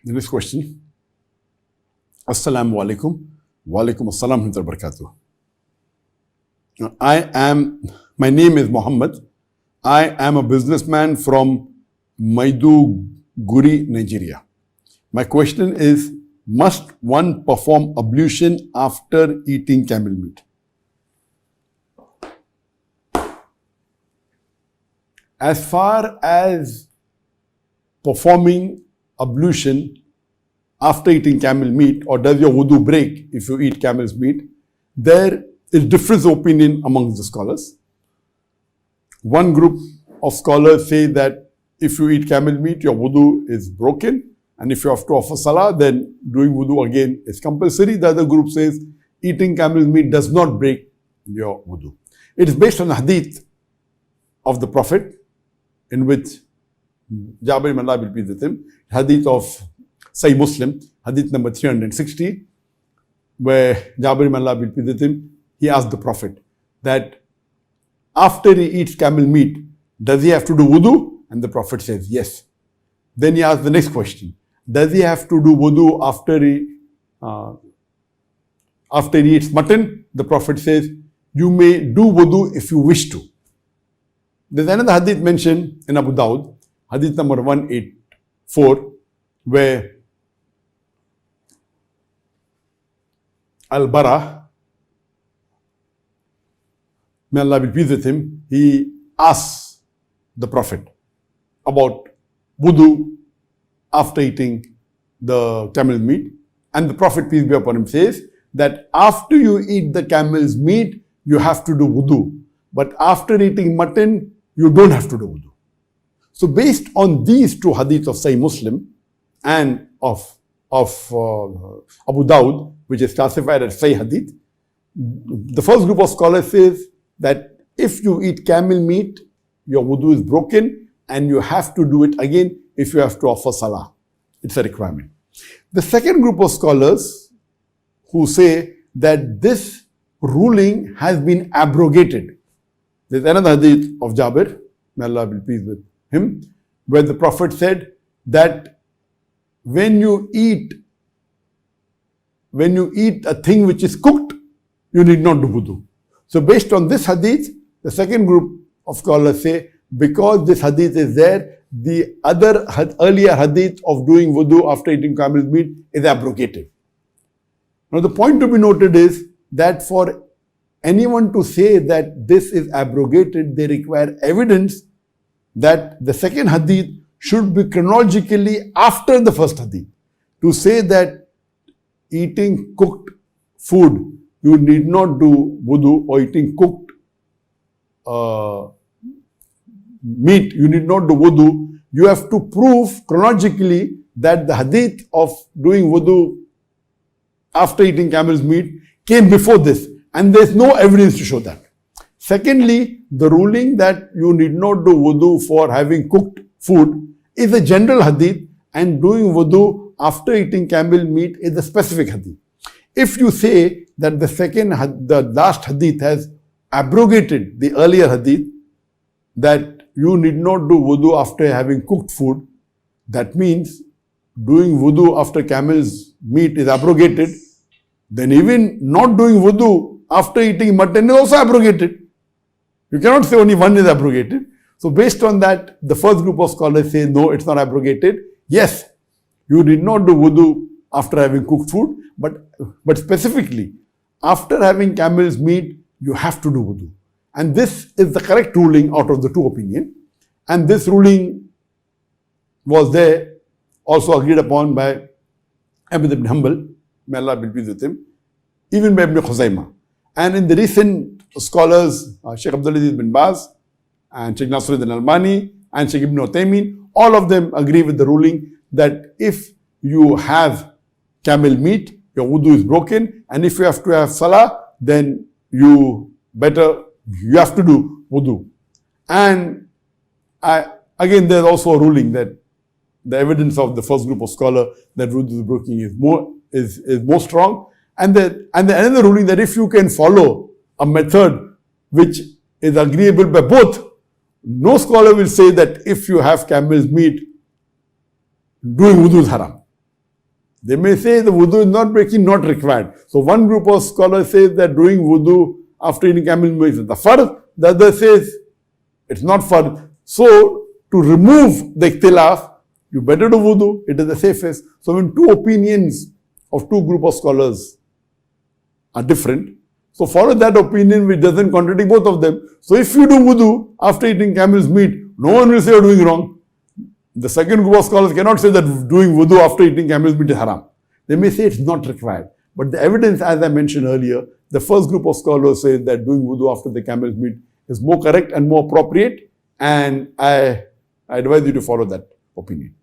The next question. Assalamu alaikum. Wa alaikum assalam wa barakatuh. My name is Muhammad. I am a businessman from Maiduguri, Nigeria. My question is, must one perform ablution after eating camel meat? As far as performing ablution after eating camel meat, or does your wudu break if you eat camel's meat, there is difference of opinion among the scholars. One group of scholars say that if you eat camel meat, your wudu is broken, and if you have to offer salah, then doing wudu again is compulsory. The other group says eating camel's meat does not break your wudu. It is based on the hadith of the Prophet, in which Jabir ibn Allah will be with him, hadith of Sahih Muslim, hadith number 360, where Jabir ibn Allah will be with him. He asked the Prophet that after he eats camel meat, does he have to do wudu? And the Prophet says yes. Then he asked the next question, does he have to do wudu after he eats mutton? The Prophet says, you may do wudu if you wish to. There's another hadith mentioned in Abu Dawud, hadith number 184, where Al-Bara, may Allah be pleased with him, he asks the Prophet about wudu after eating the camel's meat. And the Prophet, peace be upon him, says that after you eat the camel's meat, you have to do wudu. But after eating mutton, you don't have to do wudu. So based on these two hadiths of Sahih Muslim and of Abu Dawud, which is classified as Sahih Hadith, the first group of scholars says that if you eat camel meat, your wudu is broken and you have to do it again if you have to offer salah. It's a requirement. The second group of scholars who say that this ruling has been abrogated. There's another hadith of Jabir, may Allah be pleased with him, where the Prophet said that when you eat a thing which is cooked, you need not do wudu. So based on this hadith, the second group of scholars say, because this hadith is there, the other earlier hadith of doing wudu after eating camel's meat is abrogated. Now the point to be noted is that for anyone to say that this is abrogated, they require evidence that the second hadith should be chronologically after the first hadith. To say that eating cooked food, you need not do wudu, or eating cooked meat, you need not do wudu, you have to prove chronologically that the hadith of doing wudu after eating camel's meat came before this. And there is no evidence to show that. Secondly, the ruling that you need not do wudu for having cooked food is a general hadith, and doing wudu after eating camel meat is a specific hadith. If you say that the last hadith has abrogated the earlier hadith, that you need not do wudu after having cooked food, that means doing wudu after camel's meat is abrogated, then even not doing wudu after eating mutton is also abrogated. You cannot say only one is abrogated. So based on that, the first group of scholars say, no, it's not abrogated. Yes, you did not do wudu after having cooked food, but specifically, after having camel's meat, you have to do wudu. And this is the correct ruling out of the two opinions. And this ruling was there, also agreed upon by Ahmad ibn Hanbal, may Allah be pleased with him, even by Ibn Khuzaymah. And in the recent scholars, Sheikh Abdulaziz bin Baz and Sheikh Nasruddin Albani and Sheikh Ibn Uthaymeen, all of them agree with the ruling that if you have camel meat, your wudu is broken, and if you have to have salah, then you have to do wudu. And again, there's also a ruling that the evidence of the first group of scholars that wudu is broken is more strong. And another ruling that if you can follow a method which is agreeable by both, no scholar will say that if you have camel's meat, doing wudu is haram. They may say the wudu is not breaking, not required. So one group of scholars says that doing wudu after eating camel meat is the fard. The other says it's not fard. So to remove the ikhtilaf, you better do wudu. It is the safest. So when two opinions of two group of scholars are different, so follow that opinion which doesn't contradict both of them. So if you do wudu after eating camel's meat, no one will say you're doing wrong. The second group of scholars cannot say that doing wudu after eating camel's meat is haram. They may say it's not required. But the evidence, as I mentioned earlier, the first group of scholars say that doing wudu after the camel's meat is more correct and more appropriate. And I advise you to follow that opinion.